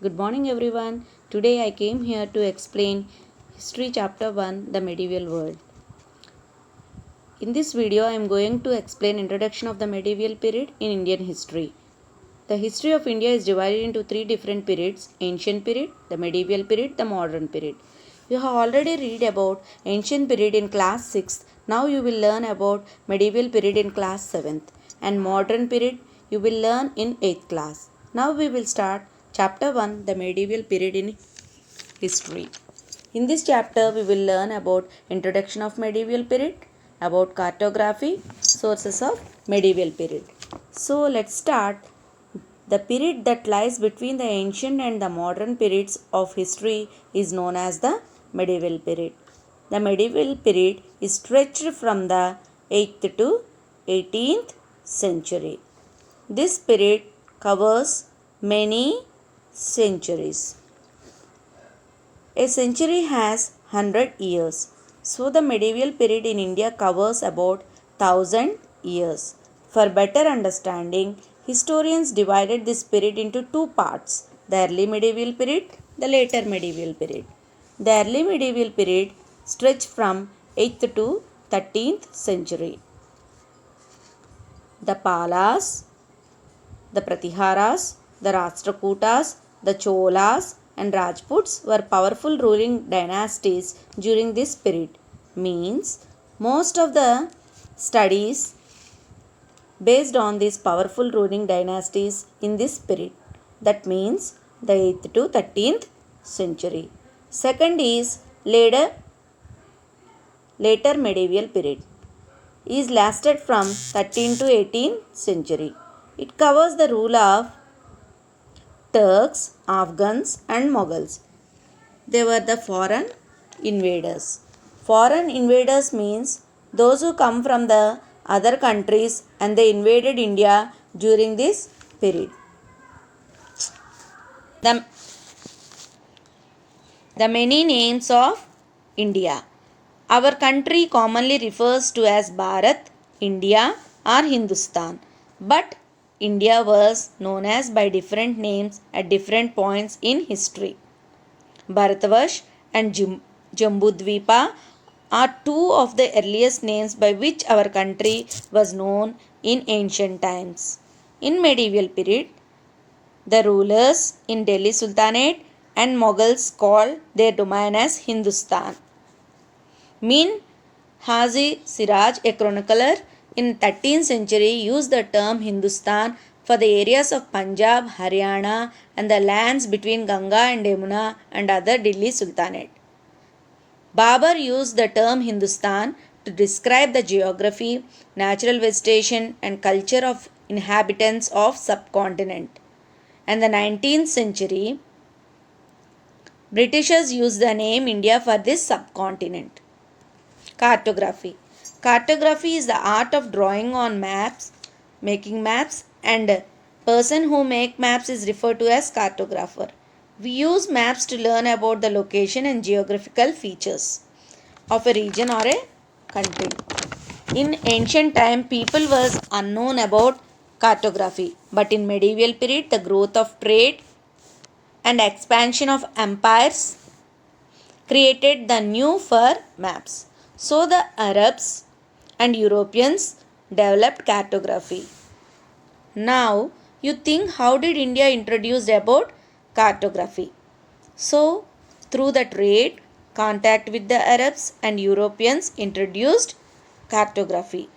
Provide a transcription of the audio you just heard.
Good morning everyone. Today I came here to explain History Chapter 1 The Medieval World. In this video I am going to explain introduction of the medieval period in Indian history. The history of India is divided into three different periods: ancient period, the medieval period, the modern period. You have already read about ancient period in class 6th. Now you will learn about medieval period in class 7th, and modern period you will learn in 8th class. Now we will start chapter 1 the medieval period in history. In this chapter we will learn about introduction of medieval period, about cartography, sources of medieval period. So let's start. The period that lies between the ancient and the modern periods of history is known as the medieval period. The medieval period is stretched from the 8th to 18th century. This period covers many centuries. A century has 100 years. So the medieval period in India covers about 1000 years. For better understanding, historians divided this period into two parts: the early medieval period, the later medieval period. The early medieval period stretched from 8th to 13th century. The Palas, the Pratiharas, the Rashtrakutas, the Cholas, and Rajputs were powerful ruling dynasties during this period. Means most of the studies based on these powerful ruling dynasties in this period. That means the 8th to 13th century. Second is later medieval period. Is lasted from 13th to 18th century. It covers the rule of Turks, Afghans, and Mughals. They were the foreign invaders. Foreign invaders means those who come from the other countries and they invaded India during this period. The, the many names of India. Our country commonly refers to as Bharat, India, or Hindustan, but India was known as by different names at different points in history. Bharatavash and Jambudvipa are two of the earliest names by which our country was known in ancient times. In medieval period, the rulers in Delhi Sultanate and Mughals called their domain as Hindustan. Min Haji Siraj, a chronicler in 13th century, used the term Hindustan for the areas of Punjab, Haryana, and the lands between Ganga and Yamuna and other Delhi Sultanate. Babur used the term Hindustan to describe the geography, natural vegetation, and culture of inhabitants of subcontinent. And the 19th century, Britishers used the name India for this subcontinent. Cartography. Cartography is the art of drawing on maps, making maps, and a person who make maps is referred to as cartographer. We use maps to learn about the location and geographical features of a region or a country. In ancient time, people was unknown about cartography, but in medieval period, the growth of trade and expansion of empires created the new for maps. So the Arabs and Europeans developed cartography. Now you think, how did India introduce about cartography? So through the trade, contact with the Arabs and Europeans introduced cartography.